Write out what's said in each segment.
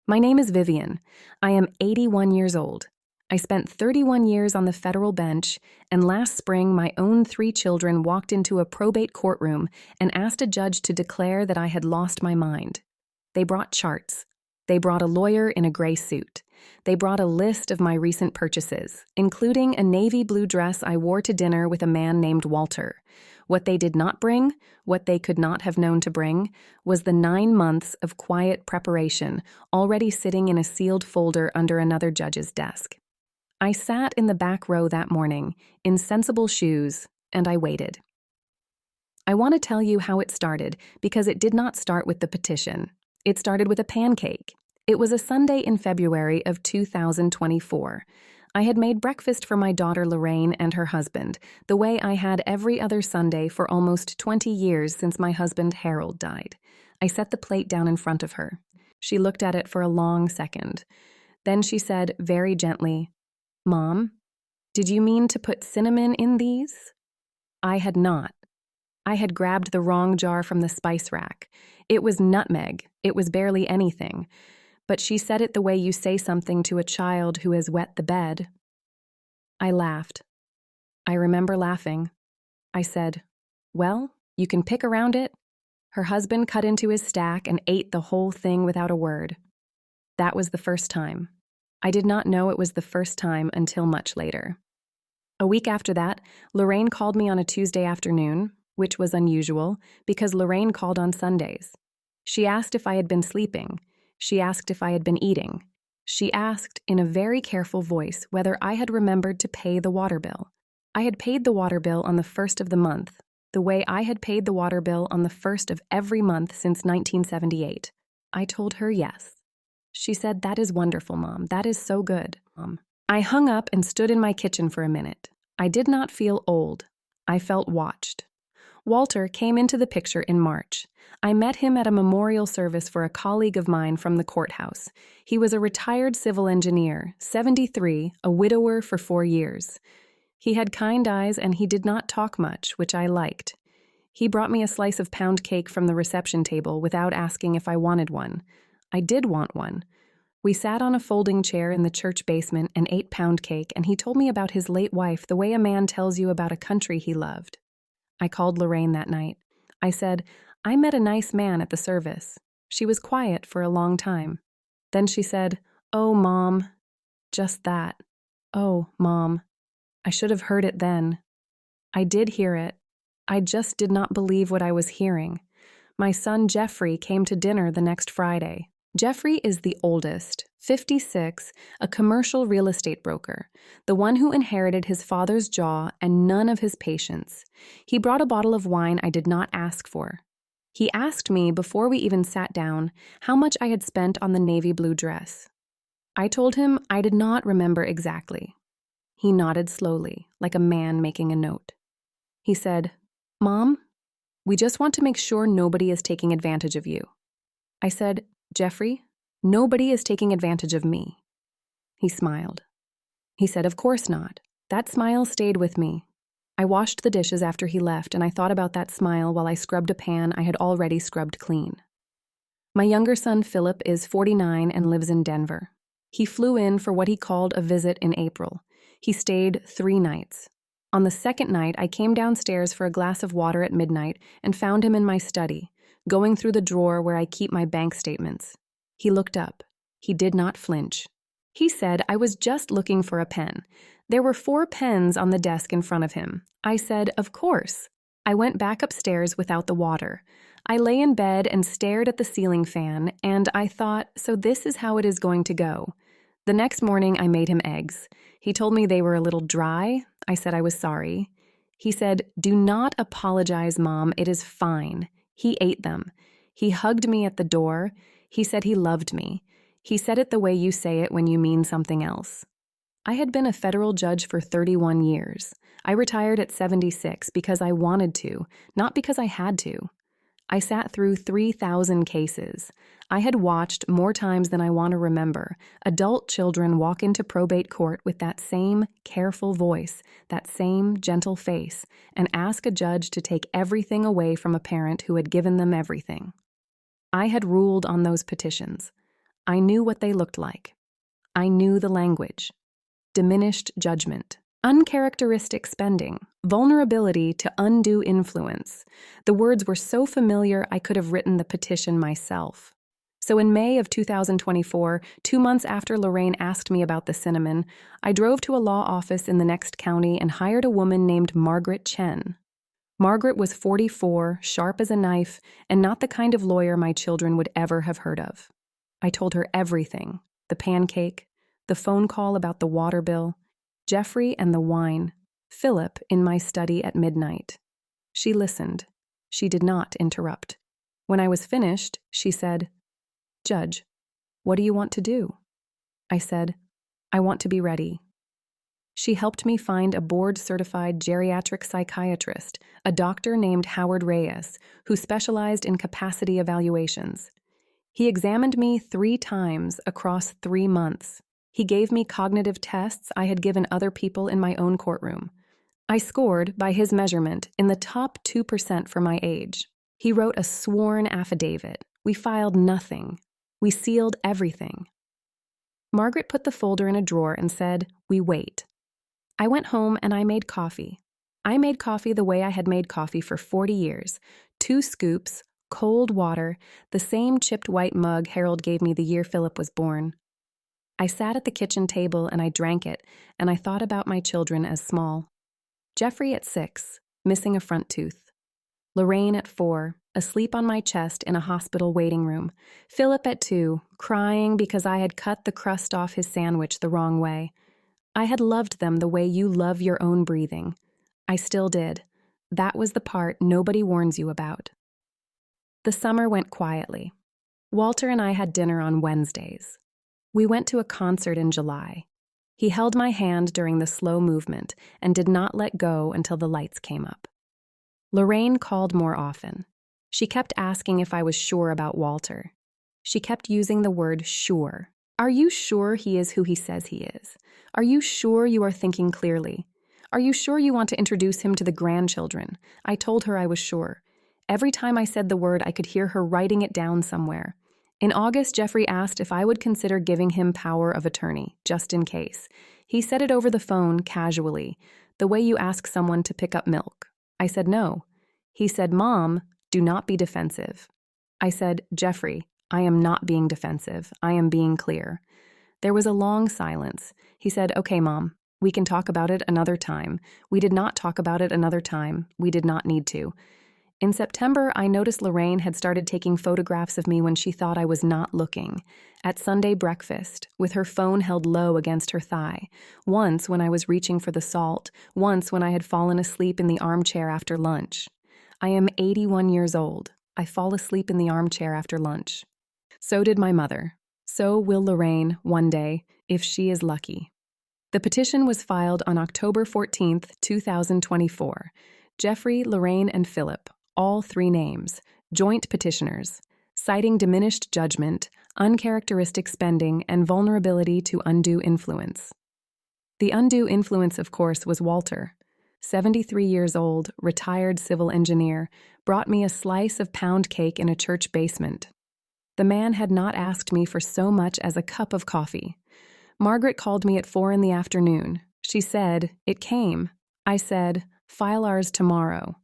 My name is Vivian. I am 81 years old. I spent 31 years on the federal bench, and last spring my own 3 children walked into a probate courtroom and asked a judge to declare that I had lost my mind. They brought charts. They brought a lawyer in a gray suit. They brought a list of my recent purchases, including a navy blue dress I wore to dinner with a man named Walter. What they did not bring, what they could not have known to bring, was the 9 months of quiet preparation already sitting in a sealed folder under another judge's desk. I sat in the back row that morning, in sensible shoes, and I waited. I want to tell you how it started, because it did not start with the petition. It started with a pancake. It was a Sunday in February of 2024. I had made breakfast for my daughter Lorraine and her husband, the way I had every other Sunday for almost 20 years since my husband Harold died. I set the plate down in front of her. She looked at it for a long second. Then she said very gently, "Mom, did you mean to put cinnamon in these?" I had not. I had grabbed the wrong jar from the spice rack. It was nutmeg. It was barely anything. But she said it the way you say something to a child who has wet the bed. I laughed. I remember laughing. I said, "Well, you can pick around it." Her husband cut into his stack and ate the whole thing without a word. That was the first time. I did not know it was the first time until much later. A week after that, Lorraine called me on a Tuesday afternoon, which was unusual because Lorraine called on Sundays. She asked if I had been sleeping. She asked if I had been eating. She asked, in a very careful voice, whether I had remembered to pay the water bill. I had paid the water bill on the 1st of the month, the way I had paid the water bill on the 1st of every month since 1978. I told her yes. She said, "That is wonderful, Mom. That is so good, Mom." I hung up and stood in my kitchen for a minute. I did not feel old. I felt watched. Walter came into the picture in March. I met him at a memorial service for a colleague of mine from the courthouse. He was a retired civil engineer, 73, a widower for 4 years. He had kind eyes and he did not talk much, which I liked. He brought me a slice of pound cake from the reception table without asking if I wanted one. I did want one. We sat on a folding chair in the church basement and ate pound cake, and he told me about his late wife the way a man tells you about a country he loved. I called Lorraine that night. I said, "I met a nice man at the service." She was quiet for a long time. Then she said, "Oh, Mom." Just that. "Oh, Mom." I should have heard it then. I did hear it. I just did not believe what I was hearing. My son Jeffrey came to dinner the next Friday. Jeffrey is the oldest, 56, a commercial real estate broker, the one who inherited his father's jaw and none of his patience. He brought a bottle of wine I did not ask for. He asked me, before we even sat down, how much I had spent on the navy blue dress. I told him I did not remember exactly. He nodded slowly, like a man making a note. He said, "Mom, we just want to make sure nobody is taking advantage of you." I said, "Jeffrey, nobody is taking advantage of me." He smiled. He said, "Of course not." That smile stayed with me. I washed the dishes after he left, and I thought about that smile while I scrubbed a pan I had already scrubbed clean. My younger son, Philip, is 49 and lives in Denver. He flew in for what he called a visit in April. He stayed 3 nights. On the second night, I came downstairs for a glass of water at midnight and found him in my study, going through the drawer where I keep my bank statements. He looked up. He did not flinch. He said I was just looking for a pen. There were 4 pens on the desk in front of him. I said, "Of course." I went back upstairs without the water. I lay in bed and stared at the ceiling fan, and I thought, so this is how it is going to go. The next morning, I made him eggs. He told me they were a little dry. I said I was sorry. He said, "Do not apologize, Mom. It is fine." He ate them. He hugged me at the door. He said he loved me. He said it the way you say it when you mean something else. I had been a federal judge for 31 years. I retired at 76 because I wanted to, not because I had to. I sat through 3,000 cases. I had watched, more times than I want to remember, adult children walk into probate court with that same careful voice, that same gentle face, and ask a judge to take everything away from a parent who had given them everything. I had ruled on those petitions. I knew what they looked like. I knew the language. Diminished judgment, uncharacteristic spending, vulnerability to undue influence. The words were so familiar I could have written the petition myself. So in May of 2024, 2 months after Lorraine asked me about the cinnamon, I drove to a law office in the next county and hired a woman named Margaret Chen. Margaret was 44, sharp as a knife, and not the kind of lawyer my children would ever have heard of. I told her everything: the pancake, the phone call about the water bill, Jeffrey and the wine, Philip in my study at midnight. She listened. She did not interrupt. When I was finished, she said, "Judge, what do you want to do?" I said, "I want to be ready." She helped me find a board-certified geriatric psychiatrist, a doctor named Howard Reyes, who specialized in capacity evaluations. He examined me 3 times across 3 months. He gave me cognitive tests I had given other people in my own courtroom. I scored, by his measurement, in the top 2% for my age. He wrote a sworn affidavit. We filed nothing. We sealed everything. Margaret put the folder in a drawer and said, "We wait." I went home and I made coffee. I made coffee the way I had made coffee for 40 years. 2 scoops, cold water, the same chipped white mug Harold gave me the year Philip was born. I sat at the kitchen table and I drank it, and I thought about my children as small. Jeffrey at 6, missing a front tooth. Lorraine at 4, asleep on my chest in a hospital waiting room. Philip at 2, crying because I had cut the crust off his sandwich the wrong way. I had loved them the way you love your own breathing. I still did. That was the part nobody warns you about. The summer went quietly. Walter and I had dinner on Wednesdays. We went to a concert in July. He held my hand during the slow movement and did not let go until the lights came up. Lorraine called more often. She kept asking if I was sure about Walter. She kept using the word sure. Are you sure he is who he says he is? Are you sure you are thinking clearly? Are you sure you want to introduce him to the grandchildren? I told her I was sure. Every time I said the word, I could hear her writing it down somewhere. In August, Jeffrey asked if I would consider giving him power of attorney, just in case. He said it over the phone, casually, the way you ask someone to pick up milk. I said no. He said, "Mom, do not be defensive." I said, "Jeffrey, I am not being defensive. I am being clear." There was a long silence. He said, "Okay, Mom, we can talk about it another time." We did not talk about it another time. We did not need to. In September, I noticed Lorraine had started taking photographs of me when she thought I was not looking. At Sunday breakfast, with her phone held low against her thigh. Once when I was reaching for the salt. Once when I had fallen asleep in the armchair after lunch. I am 81 years old. I fall asleep in the armchair after lunch. So did my mother. So will Lorraine one day, if she is lucky. The petition was filed on October 14th, 2024. Jeffrey, Lorraine, and Philip, all 3 names, joint petitioners, citing diminished judgment, uncharacteristic spending, and vulnerability to undue influence. The undue influence, of course, was Walter. 73 years old, retired civil engineer, brought me a slice of pound cake in a church basement. The man had not asked me for so much as a cup of coffee. Margaret called me at 4 in the afternoon. She said, "It came." I said, "File ours tomorrow."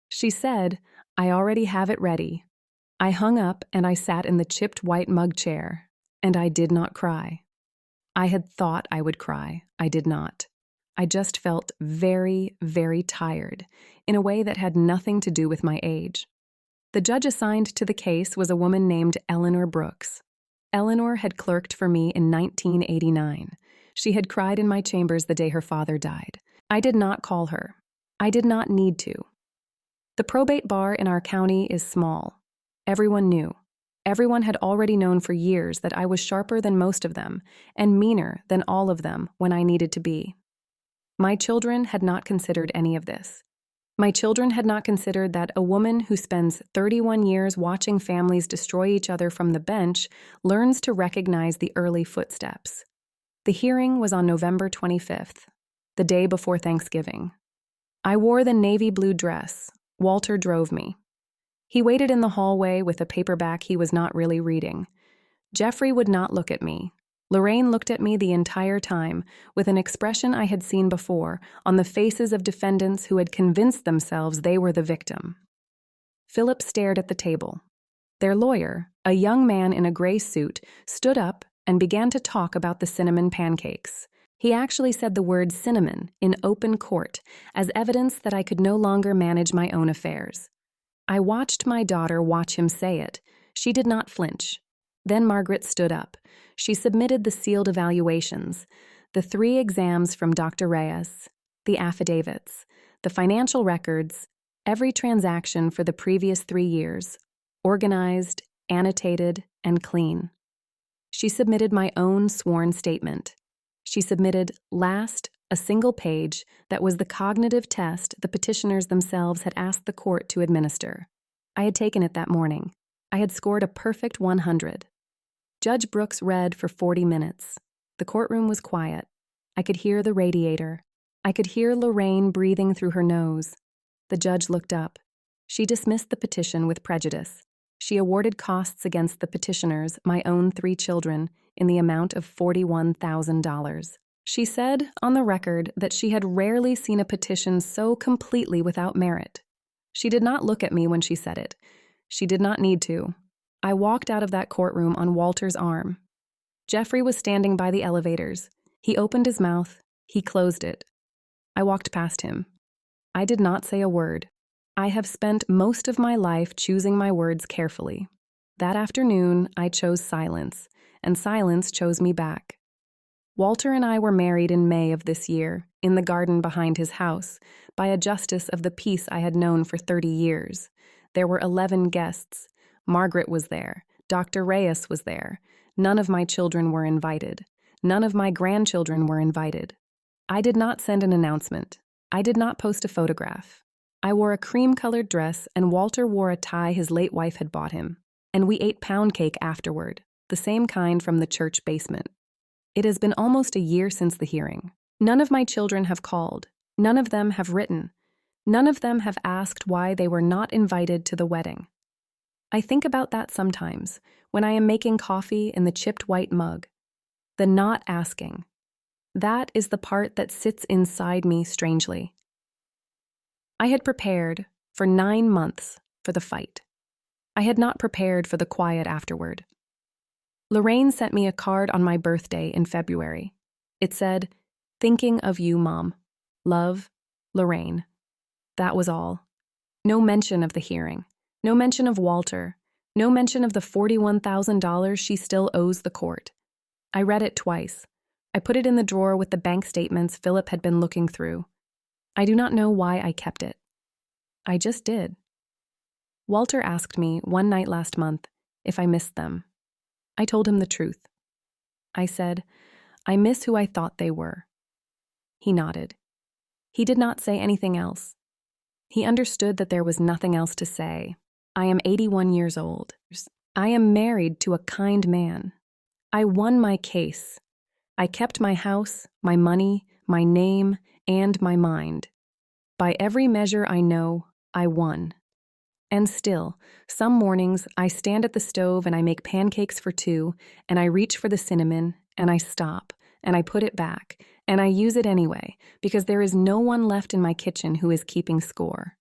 She said, "I already have it ready." I hung up and I sat in the chipped white mug chair, and I did not cry. I had thought I would cry. I did not. I just felt very, very tired, in a way that had nothing to do with my age. The judge assigned to the case was a woman named Eleanor Brooks. Eleanor had clerked for me in 1989. She had cried in my chambers the day her father died. I did not call her. I did not need to. The probate bar in our county is small. Everyone knew. Everyone had already known for years that I was sharper than most of them and meaner than all of them when I needed to be. My children had not considered any of this. My children had not considered that a woman who spends 31 years watching families destroy each other from the bench learns to recognize the early footsteps. The hearing was on November 25th, the day before Thanksgiving. I wore the navy blue dress. Walter drove me. He waited in the hallway with a paperback he was not really reading. Jeffrey would not look at me. Lorraine looked at me the entire time, with an expression I had seen before on the faces of defendants who had convinced themselves they were the victim. Philip stared at the table. Their lawyer, a young man in a gray suit, stood up and began to talk about the cinnamon pancakes. He actually said the word cinnamon in open court as evidence that I could no longer manage my own affairs. I watched my daughter watch him say it. She did not flinch. Then Margaret stood up. She submitted the sealed evaluations, the 3 exams from Dr. Reyes, the affidavits, the financial records, every transaction for the previous 3 years, organized, annotated, and clean. She submitted my own sworn statement. She submitted, last, a single page that was the cognitive test the petitioners themselves had asked the court to administer. I had taken it that morning. I had scored a perfect 100. Judge Brooks read for 40 minutes. The courtroom was quiet. I could hear the radiator. I could hear Lorraine breathing through her nose. The judge looked up. She dismissed the petition with prejudice. She awarded costs against the petitioners, my own 3 children, in the amount of $41,000. She said, on the record, that she had rarely seen a petition so completely without merit. She did not look at me when she said it. She did not need to. I walked out of that courtroom on Walter's arm. Jeffrey was standing by the elevators. He opened his mouth. He closed it. I walked past him. I did not say a word. I have spent most of my life choosing my words carefully. That afternoon, I chose silence, and silence chose me back. Walter and I were married in May of this year, in the garden behind his house, by a justice of the peace I had known for 30 years. There were 11 guests. Margaret was there. Dr. Reyes was there. None of my children were invited. None of my grandchildren were invited. I did not send an announcement. I did not post a photograph. I wore a cream-colored dress, and Walter wore a tie his late wife had bought him. And we ate pound cake afterward, the same kind from the church basement. It has been almost a year since the hearing. None of my children have called. None of them have written. None of them have asked why they were not invited to the wedding. I think about that sometimes, when I am making coffee in the chipped white mug. The not asking. That is the part that sits inside me strangely. I had prepared for 9 months for the fight. I had not prepared for the quiet afterward. Lorraine sent me a card on my birthday in February. It said, "Thinking of you, Mom. Love, Lorraine." That was all. No mention of the hearing. No mention of Walter. No mention of the $41,000 she still owes the court. I read it twice. I put it in the drawer with the bank statements Philip had been looking through. I do not know why I kept it. I just did. Walter asked me one night last month if I missed them. I told him the truth. I said, "I miss who I thought they were." He nodded. He did not say anything else. He understood that there was nothing else to say. I am 81 years old. I am married to a kind man. I won my case. I kept my house, my money, my name, and my mind. By every measure I know, I won. And still, some mornings I stand at the stove and I make pancakes for 2, and I reach for the cinnamon, and I stop, and I put it back, and I use it anyway, because there is no one left in my kitchen who is keeping score.